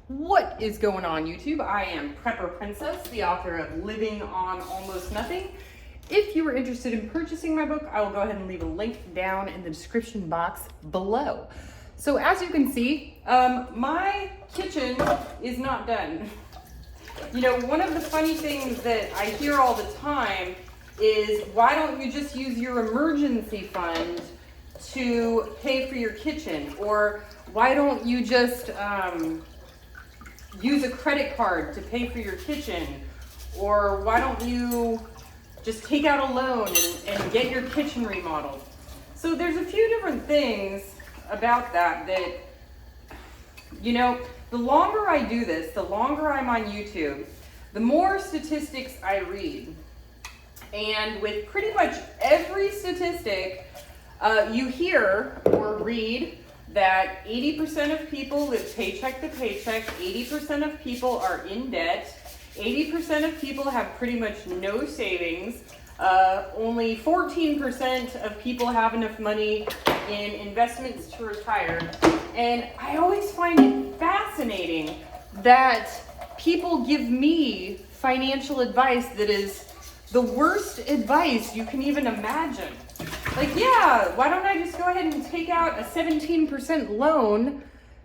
What is going on, YouTube? I am Prepper Princess, the author of Living on Almost Nothing. If you are interested in purchasing my book, I will go ahead and leave a link down in the description box below. So as you can see, my kitchen is not done. You know, one of the funny things that I hear all the time is, why don't you just use your emergency fund to pay for your kitchen? Or why don't you just use a credit card to pay for your kitchen? Or why don't you just take out a loan and get your kitchen remodeled? So there's a few different things about that, you know, the longer I do this, the longer I'm on YouTube, the more statistics I read. And with pretty much every statistic, you hear or read that 80% of people live paycheck to paycheck, 80% of people are in debt, 80% of people have pretty much no savings, only 14% of people have enough money in investments to retire. And I always find it fascinating that people give me financial advice that is the worst advice you can even imagine. Like, yeah, why don't I just go ahead and take out a 17% loan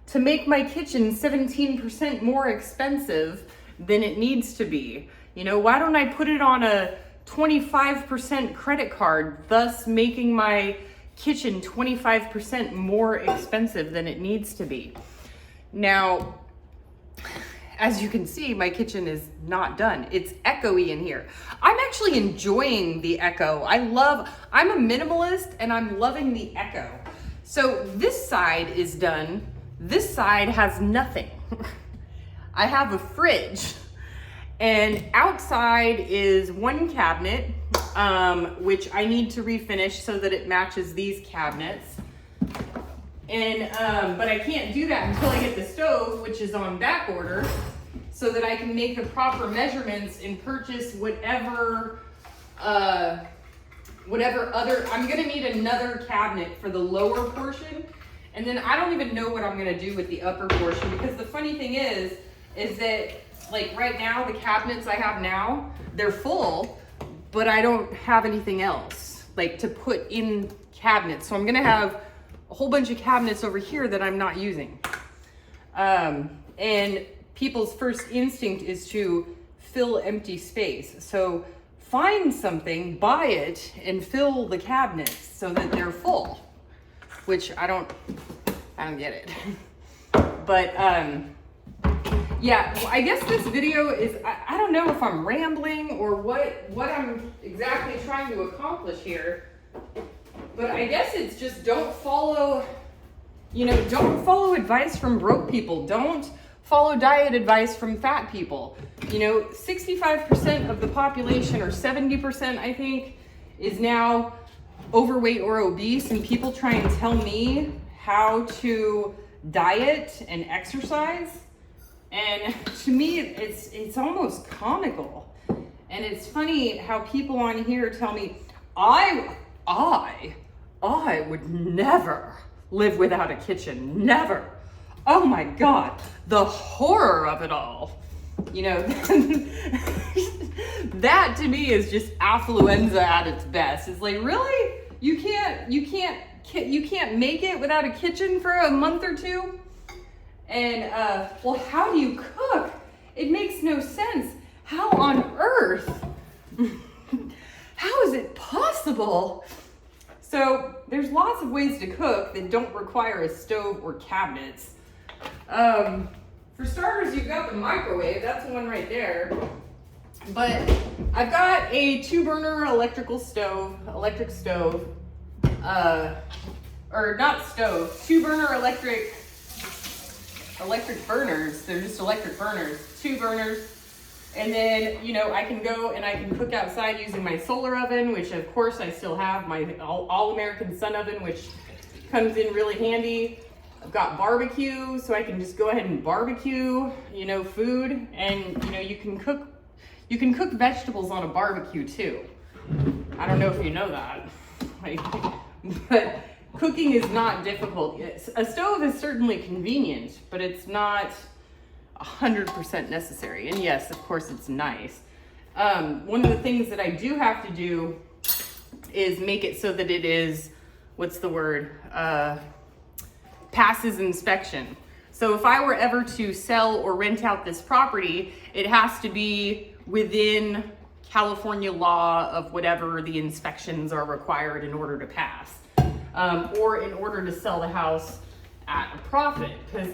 to make my kitchen 17% more expensive than it needs to be? You know, why don't I put it on a 25% credit card, thus making my kitchen 25% more expensive than it needs to be? Now, as you can see, my kitchen is not done. It's echoey in here. I'm actually enjoying the echo. I'm a minimalist and I'm loving the echo. So this side is done. This side has nothing. I have a fridge, and outside is one cabinet, which I need to refinish so that it matches these cabinets. And, but I can't do that until I get the stove, which is on back order, so that I can make the proper measurements and purchase whatever other, I'm gonna need another cabinet for the lower portion. And then I don't even know what I'm gonna do with the upper portion, because the funny thing is that, like, right now, the cabinets I have now, they're full, but I don't have anything else, like, to put in cabinets. So I'm gonna have a whole bunch of cabinets over here that I'm not using. And people's first instinct is to fill empty space. So find something, buy it, and fill the cabinets so that they're full, which I don't get it. But yeah, well, I guess this video is, I don't know if I'm rambling or what I'm exactly trying to accomplish here. But I guess it's just don't follow advice from broke people. Don't follow diet advice from fat people. You know, 65% of the population, or 70%, I think, is now overweight or obese, and people try and tell me how to diet and exercise. And to me, it's almost comical. And it's funny how people on here tell me, I would never live without a kitchen, never. Oh my God, the horror of it all. You know, that to me is just affluenza at its best. It's like, really? You can't make it without a kitchen for a month or two? And, well, how do you cook? It makes no sense. How on earth? How is it possible? So there's lots of ways to cook that don't require a stove or cabinets. For starters, you've got the microwave. That's the one right there. But I've got a 2-burner electric stove, or not stove, 2-burner electric burners. They're just electric burners, 2 burners. And then, you know, I can go and I can cook outside using my solar oven, which of course I still have, my all-American Sun oven, which comes in really handy. I've got barbecue, so I can just go ahead and barbecue, you know, food. And, you know, you can cook vegetables on a barbecue too. I don't know if you know that. But cooking is not difficult. A stove is certainly convenient, but it's not 100% necessary. And yes, of course it's nice. One of the things that I do have to do is make it so that it is, what's the word? Passes inspection. So if I were ever to sell or rent out this property, it has to be within California law of whatever the inspections are required in order to pass, or in order to sell the house at a profit. Because,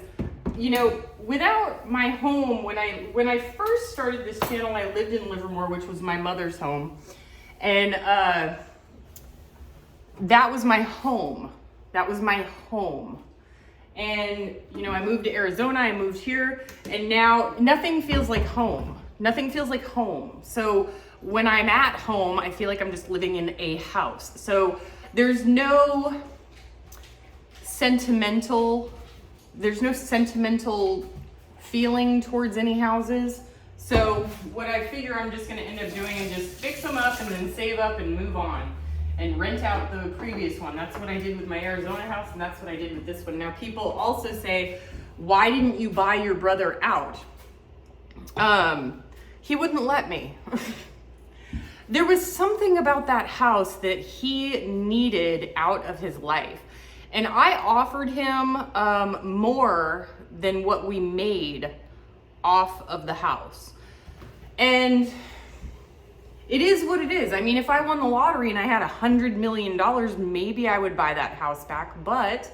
you know, without my home, when I first started this channel, I lived in Livermore, which was my mother's home, and that was my home. That was my home. And, you know, I moved to Arizona, I moved here, and now nothing feels like home. Nothing feels like home. So when I'm at home, I feel like I'm just living in a house. So there's no sentimental feeling towards any houses. So what I figure I'm just gonna end up doing is just fix them up and then save up and move on and rent out the previous one. That's what I did with my Arizona house, and that's what I did with this one. Now, people also say, why didn't you buy your brother out? He wouldn't let me. There was something about that house that he needed out of his life. And I offered him more than what we made off of the house. And it is what it is. I mean, if I won the lottery and I had $100 million, maybe I would buy that house back. But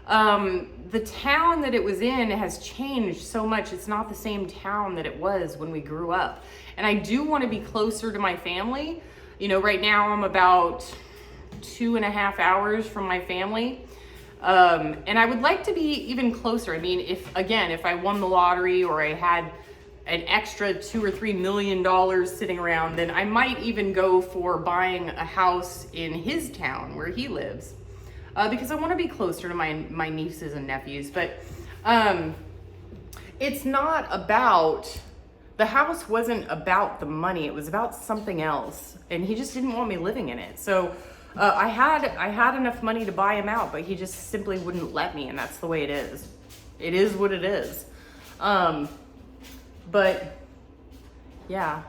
the town that it was in has changed so much. It's not the same town that it was when we grew up. And I do want to be closer to my family. You know, right now I'm about 2.5 hours from my family. And I would like to be even closer. I mean, if I won the lottery or I had an extra $2 or $3 million sitting around, then I might even go for buying a house in his town where he lives, because I want to be closer to my nieces and nephews. But it's not about, the house wasn't about the money, it was about something else, and he just didn't want me living in it. So I had enough money to buy him out, but he just simply wouldn't let me, and that's the way it is. It is what it is. But yeah,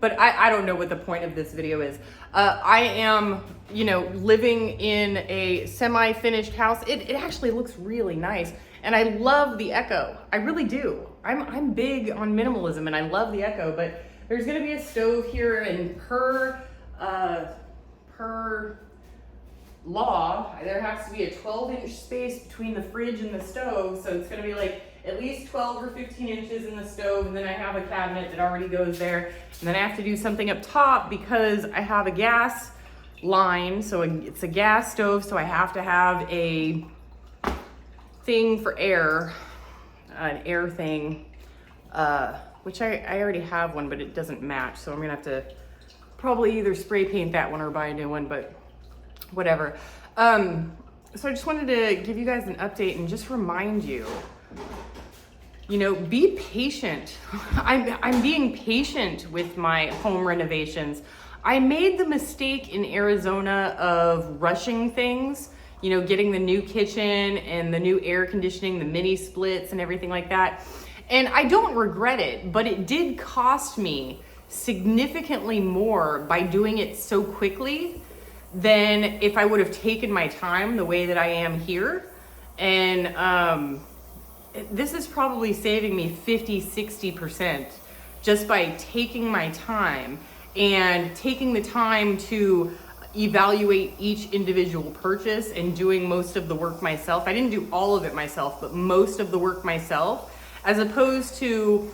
but I don't know what the point of this video is. I am, you know, living in a semi-finished house. It actually looks really nice, and I love the echo. I really do. I'm big on minimalism, and I love the echo. But there's gonna be a stove here, and per law, there has to be a 12-inch space between the fridge and the stove. So it's gonna be like at least 12 or 15 inches in the stove, and then I have a cabinet that already goes there. And then I have to do something up top because I have a gas line, so it's a gas stove, so I have to have a thing for air, an air thing, which I already have one, but it doesn't match, so I'm gonna have to probably either spray paint that one or buy a new one, but whatever. So I just wanted to give you guys an update and just remind you, you know, be patient. I'm being patient with my home renovations. I made the mistake in Arizona of rushing things, you know, getting the new kitchen and the new air conditioning, the mini splits and everything like that. And I don't regret it, but it did cost me significantly more by doing it so quickly than if I would have taken my time the way that I am here. And this is probably saving me 50-60% just by taking my time and taking the time to evaluate each individual purchase and doing most of the work myself. I didn't do all of it myself, but most of the work myself, as opposed to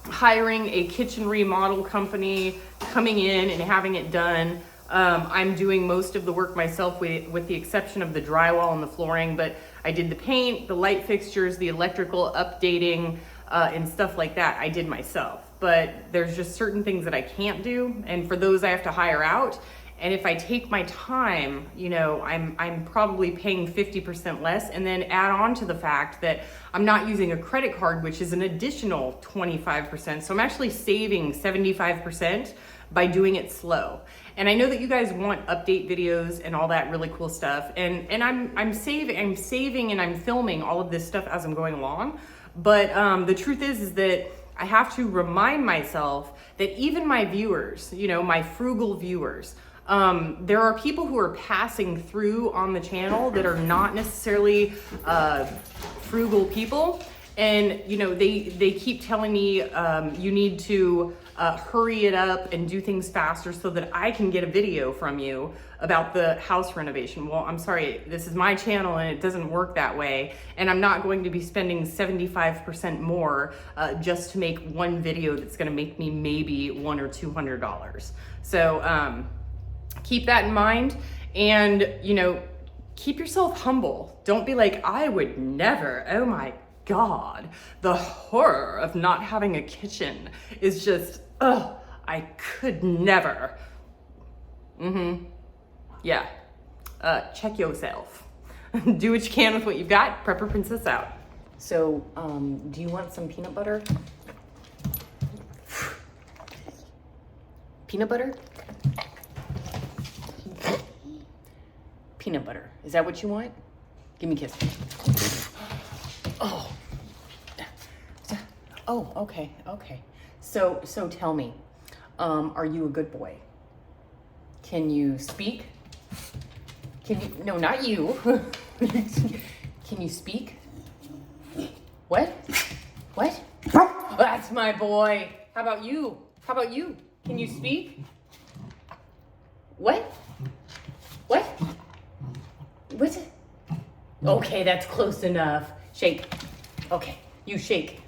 hiring a kitchen remodel company, coming in and having it done. I'm doing most of the work myself with the exception of the drywall and the flooring, but I did the paint, the light fixtures, the electrical updating, and stuff like that I did myself. But there's just certain things that I can't do, and for those I have to hire out. And if I take my time, you know, I'm probably paying 50% less, and then add on to the fact that I'm not using a credit card, which is an additional 25%. So I'm actually saving 75% by doing it slow. And I know that you guys want update videos and all that really cool stuff. And I'm saving and I'm filming all of this stuff as I'm going along. But the truth is that I have to remind myself that even my viewers, you know, my frugal viewers, there are people who are passing through on the channel that are not necessarily frugal people. And, you know, they keep telling me you need to hurry it up and do things faster so that I can get a video from you about the house renovation. Well, I'm sorry, this is my channel and it doesn't work that way. And I'm not going to be spending 75% more just to make one video that's gonna make me maybe $100 or $200. So keep that in mind, and, you know, keep yourself humble. Don't be like, I would never, oh my God, the horror of not having a kitchen is just, ugh, I could never. Yeah, check yourself. Do what you can with what you've got. Prepper Princess out. So, do you want some peanut butter? Peanut butter? Peanut butter. Is that what you want? Give me a kiss. Oh. Oh, okay, okay. So tell me, are you a good boy? Can you speak? Can you, no, not you. Can you speak? What? What? That's my boy. How about you? How about you? Can you speak? What? What? What's it? Okay, that's close enough. Shake. Okay, you shake.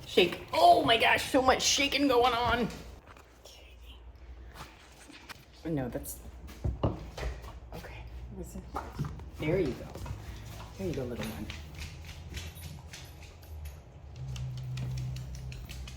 Shake. Oh my gosh, so much shaking going on. Okay. No, that's... Okay. There you go. There you go, little one.